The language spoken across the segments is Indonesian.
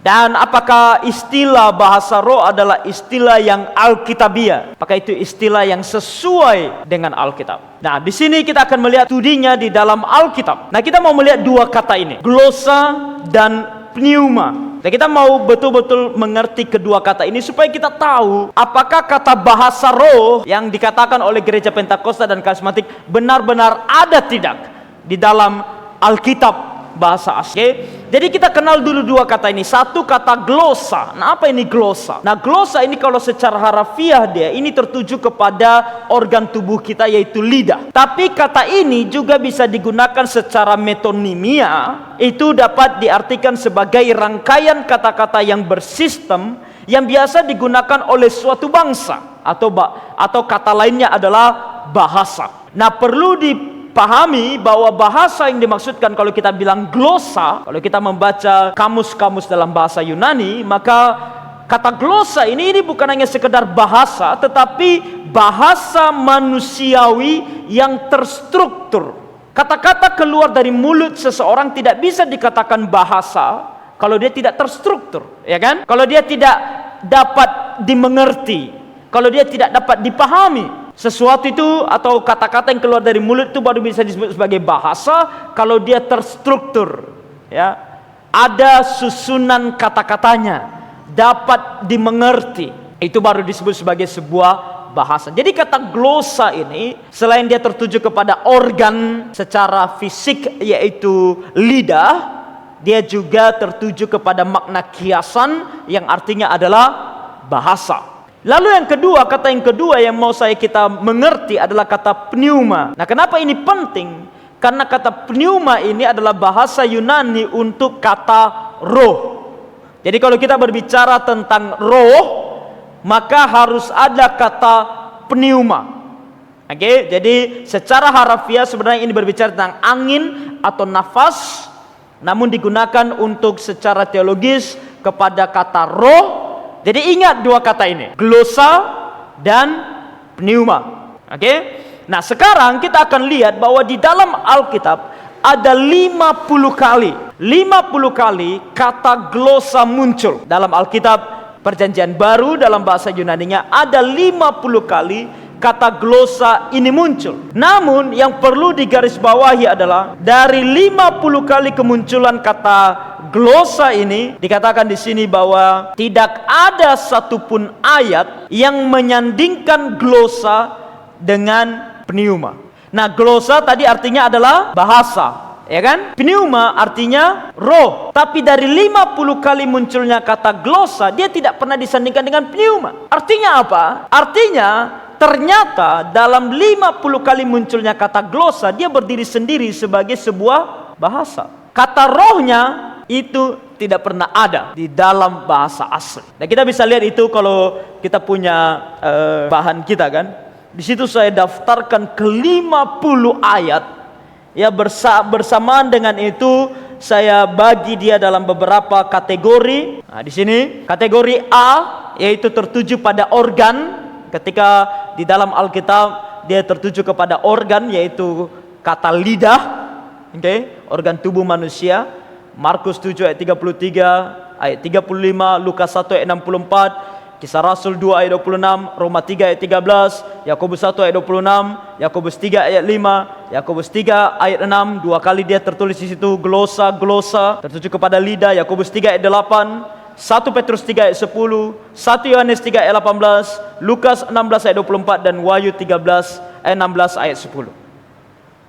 Dan apakah istilah bahasa roh adalah istilah yang Alkitabiah? Apakah itu istilah yang sesuai dengan Alkitab? Nah, di sini kita akan melihat studinya di dalam Alkitab. Nah, kita mau melihat dua kata ini, glosa dan pneuma. Dan kita mau betul-betul mengerti kedua kata ini supaya kita tahu apakah kata bahasa roh yang dikatakan oleh gereja Pentakosta dan Karismatik benar-benar ada tidak di dalam Alkitab bahasa asli. Jadi kita kenal dulu dua kata ini. Satu kata glosa. Nah, apa ini glosa? Nah, glosa ini kalau secara harafiah ini tertuju kepada organ tubuh kita yaitu lidah. Tapi kata ini juga bisa digunakan secara metonimia. Itu dapat diartikan sebagai rangkaian kata-kata yang bersistem yang biasa digunakan oleh suatu bangsa atau kata lainnya adalah bahasa. Nah, perlu dipahami bahwa bahasa yang dimaksudkan kalau kita bilang glosa, kalau kita membaca kamus-kamus dalam bahasa Yunani, maka kata glosa ini bukan hanya sekedar bahasa, tetapi bahasa manusiawi yang terstruktur. Kata-kata keluar dari mulut seseorang tidak bisa dikatakan bahasa kalau dia tidak terstruktur, ya kan? Kalau dia tidak dapat dimengerti, kalau dia tidak dapat dipahami. Sesuatu itu atau kata-kata yang keluar dari mulut itu baru bisa disebut sebagai bahasa kalau dia terstruktur, ya. Ada susunan kata-katanya, dapat dimengerti. Itu baru disebut sebagai sebuah bahasa. Jadi kata glosa ini selain dia tertuju kepada organ secara fisik yaitu lidah, dia juga tertuju kepada makna kiasan yang artinya adalah bahasa. Lalu yang kedua, kata yang kedua yang mau kita mengerti adalah kata pneuma. Nah, kenapa ini penting? Karena kata pneuma ini adalah bahasa Yunani untuk kata roh. Jadi kalau kita berbicara tentang roh, maka harus ada kata pneuma. Oke, jadi secara harafiah sebenarnya ini berbicara tentang angin atau nafas, namun digunakan untuk secara teologis kepada kata roh. Jadi ingat dua kata ini, glosa dan pneuma. Oke? Nah, sekarang kita akan lihat bahwa di dalam Alkitab ada 50 kali kata glosa muncul. Dalam Alkitab Perjanjian Baru dalam bahasa Yunaninya ada 50 kali kata glosa ini muncul. Namun yang perlu digarisbawahi adalah dari 50 kali kemunculan kata glosa ini, dikatakan di sini bahwa tidak ada satupun ayat yang menyandingkan glosa dengan pneuma. Nah, glosa tadi artinya adalah bahasa, ya kan? Pneuma artinya roh. Tapi dari 50 kali munculnya kata glosa, dia tidak pernah disandingkan dengan pneuma. Artinya apa? Artinya ternyata dalam 50 kali munculnya kata glosa, dia berdiri sendiri sebagai sebuah bahasa. Kata rohnya itu tidak pernah ada di dalam bahasa asli. Nah, kita bisa lihat itu kalau kita punya bahan kita kan. Di situ saya daftarkan ke 50 ayat. Ya, bersamaan dengan itu saya bagi dia dalam beberapa kategori. Nah, di sini kategori A yaitu tertuju pada organ. Ketika di dalam Alkitab dia tertuju kepada organ yaitu kata lidah. Oke, organ tubuh manusia. Markus 7 ayat 33, ayat 35, Lukas 1 ayat 64, Kisah Rasul 2 ayat 26, Roma 3 ayat 13, Yakobus 1 ayat 26, Yakobus 3 ayat 5, Yakobus 3 ayat 6. Dua kali dia tertulis di situ glosa tertuju kepada lidah. Yakobus 3 ayat 8, 1 Petrus 3 ayat 10, 1 Yohanes 3 ayat 18, Lukas 16 ayat 24 dan Wahyu 13 ayat 16 ayat 10.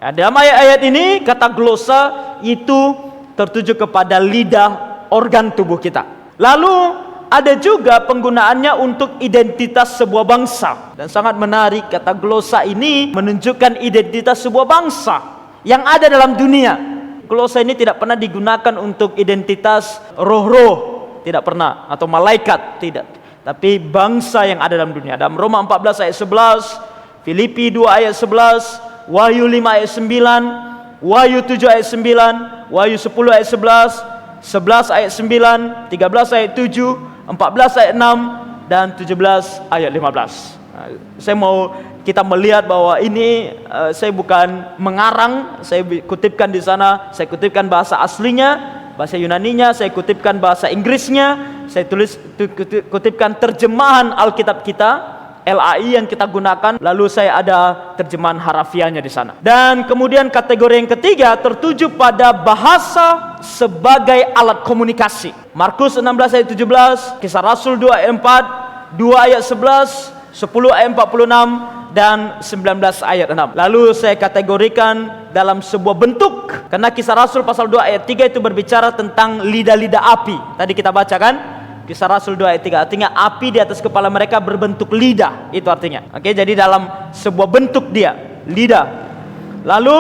Ya, dalam ayat-ayat ini kata glosa itu tertuju kepada lidah, organ tubuh kita. Lalu ada juga penggunaannya untuk identitas sebuah bangsa. Dan sangat menarik, kata glosa ini menunjukkan identitas sebuah bangsa yang ada dalam dunia. Glosa ini tidak pernah digunakan untuk identitas roh-roh, tidak pernah, atau malaikat, tidak. Tapi bangsa yang ada dalam dunia. Dalam Roma 14 ayat 11, Filipi 2 ayat 11, Wahyu 5 ayat 9, Wahyu 7 ayat 9, Wahyu 10 ayat 11, 11 ayat 9, 13 ayat 7, 14 ayat 6, dan 17 ayat 15. Nah, saya mau kita melihat bahwa ini saya bukan mengarang, saya kutipkan di sana, saya kutipkan bahasa aslinya, bahasa Yunaninya, saya kutipkan bahasa Inggrisnya, saya kutipkan terjemahan Alkitab kita, LAI yang kita gunakan, lalu saya ada terjemahan harafiahnya di sana. Dan kemudian kategori yang ketiga tertuju pada bahasa sebagai alat komunikasi. Markus 16 ayat 17, Kisah Rasul 2 ayat 4, 2 ayat 11, 10 ayat 46, dan 19 ayat 6. Lalu saya kategorikan dalam sebuah bentuk, karena Kisah Rasul pasal 2 ayat 3 itu berbicara tentang lidah-lidah api. Tadi kita baca kan? Kisah Rasul 2 ayat 3, artinya api di atas kepala mereka berbentuk lidah, itu artinya. Oke, jadi dalam sebuah bentuk dia, lidah. Lalu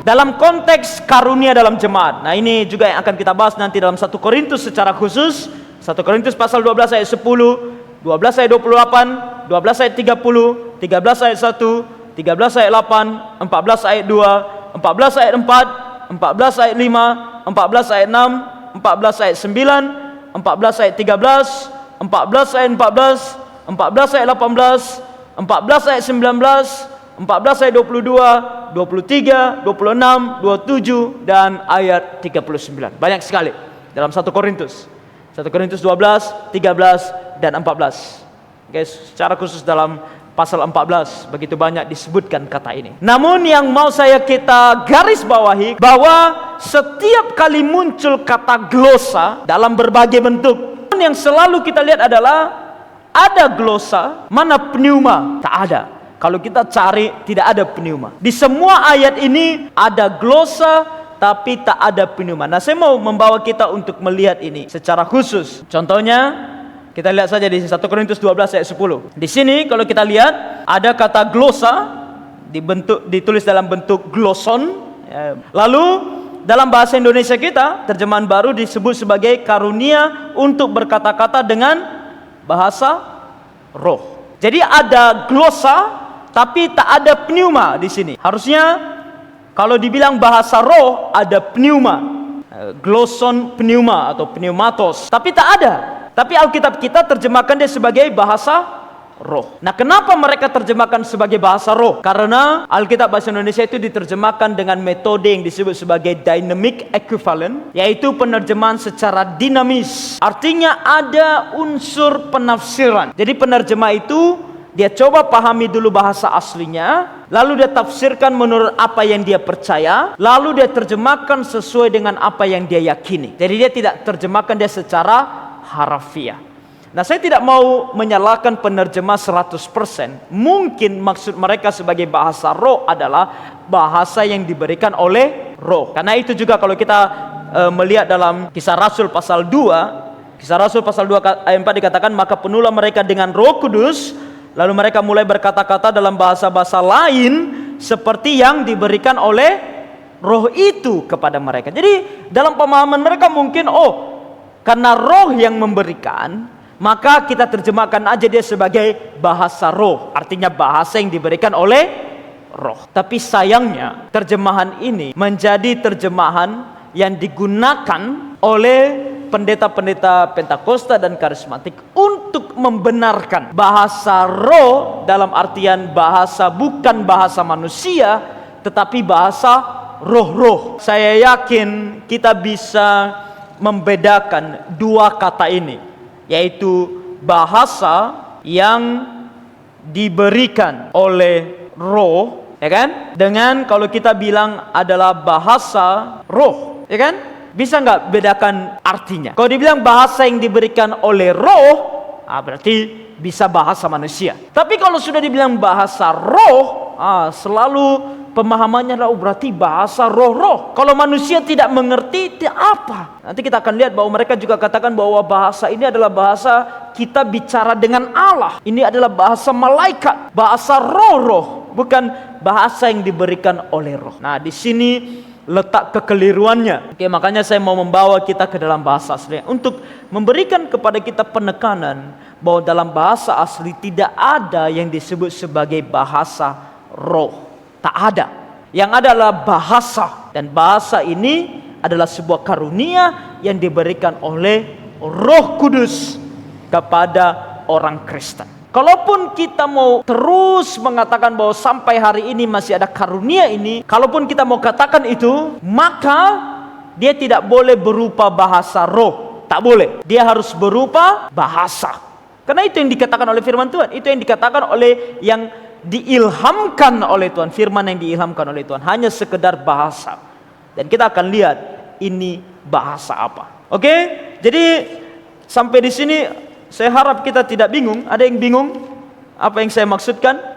dalam konteks karunia dalam jemaat. Nah, ini juga yang akan kita bahas nanti dalam 1 Korintus secara khusus. 1 Korintus pasal 12 ayat 10, 12 ayat 28, 12 ayat 30, 13 ayat 1, 13 ayat 8, 14 ayat 2, 14 ayat 4, 14 ayat 5, 14 ayat 6, 14 ayat 9, 14 ayat 13, 14 ayat 14, 14 ayat 18, 14 ayat 19, 14 ayat 22, 23, 26, 27 dan ayat 39. Banyak sekali dalam 1 Korintus. 1 Korintus 12, 13 dan 14. Oke, secara khusus dalam pasal 14 begitu banyak disebutkan kata ini. Namun yang mau kita garis bawahi bahwa setiap kali muncul kata glosa dalam berbagai bentuk, yang selalu kita lihat adalah ada glosa, mana pneuma? Tak ada. Kalau kita cari tidak ada pneuma. Di semua ayat ini ada glosa tapi tak ada pneuma. Nah, saya mau membawa kita untuk melihat ini secara khusus. Contohnya kita lihat saja di 1 Korintus 12 ayat 10. Di sini kalau kita lihat ada kata glosa ditulis dalam bentuk gloson. Lalu dalam bahasa Indonesia kita terjemahan baru disebut sebagai karunia untuk berkata-kata dengan bahasa roh. Jadi ada glosa tapi tak ada pneuma di sini. Harusnya kalau dibilang bahasa roh ada pneuma, gloson pneuma atau pneumatos, tapi tak ada. Tapi Alkitab kita terjemahkan dia sebagai bahasa roh. Nah, kenapa mereka terjemahkan sebagai bahasa roh? Karena Alkitab bahasa Indonesia itu diterjemahkan dengan metode yang disebut sebagai dynamic equivalent, yaitu penerjemahan secara dinamis. Artinya ada unsur penafsiran. Jadi penerjemah itu dia coba pahami dulu bahasa aslinya, lalu dia tafsirkan menurut apa yang dia percaya, lalu dia terjemahkan sesuai dengan apa yang dia yakini. Jadi dia tidak terjemahkan dia secara harafiah. Nah, saya tidak mau menyalahkan penerjemah 100%. Mungkin maksud mereka sebagai bahasa roh adalah bahasa yang diberikan oleh roh. Karena itu juga kalau kita melihat dalam Kisah Rasul pasal 2, Kisah Rasul pasal 2 ayat 4 dikatakan, maka penuhlah mereka dengan Roh Kudus, lalu mereka mulai berkata-kata dalam bahasa-bahasa lain seperti yang diberikan oleh roh itu kepada mereka. Jadi dalam pemahaman mereka mungkin karena roh yang memberikan, maka kita terjemahkan aja dia sebagai bahasa roh. Artinya bahasa yang diberikan oleh roh. Tapi sayangnya terjemahan ini menjadi terjemahan yang digunakan oleh pendeta-pendeta Pentakosta dan karismatik untuk membenarkan bahasa roh dalam artian bahasa bukan bahasa manusia, tetapi bahasa roh-roh. Saya yakin kita bisa membedakan dua kata ini, yaitu bahasa yang diberikan oleh roh, ya kan? Dengan kalau kita bilang adalah bahasa roh, ya kan? Bisa nggak bedakan artinya? Kalau dibilang bahasa yang diberikan oleh roh, berarti bisa bahasa manusia. Tapi kalau sudah dibilang bahasa roh, selalu pemahamannya adalah berarti bahasa roh-roh. Kalau manusia tidak mengerti, itu apa? Nanti kita akan lihat bahwa mereka juga katakan bahwa bahasa ini adalah bahasa kita bicara dengan Allah. Ini adalah bahasa malaikat, bahasa roh-roh, bukan bahasa yang diberikan oleh roh. Nah, di sini letak kekeliruannya. Oke, makanya saya mau membawa kita ke dalam bahasa asli untuk memberikan kepada kita penekanan bahwa dalam bahasa asli tidak ada yang disebut sebagai bahasa roh. Tak ada. Yang ada adalah bahasa, dan bahasa ini adalah sebuah karunia yang diberikan oleh Roh Kudus kepada orang Kristen. Kalaupun kita mau terus mengatakan bahwa sampai hari ini masih ada karunia ini, kalaupun kita mau katakan itu, maka dia tidak boleh berupa bahasa roh. Tak boleh. Dia harus berupa bahasa. Karena itu yang dikatakan oleh firman Tuhan. Itu yang dikatakan oleh yang diilhamkan oleh Tuhan. Firman yang diilhamkan oleh Tuhan. Hanya sekedar bahasa. Dan kita akan lihat ini bahasa apa. Oke? Jadi sampai di sini saya harap kita tidak bingung. Ada yang bingung apa yang saya maksudkan?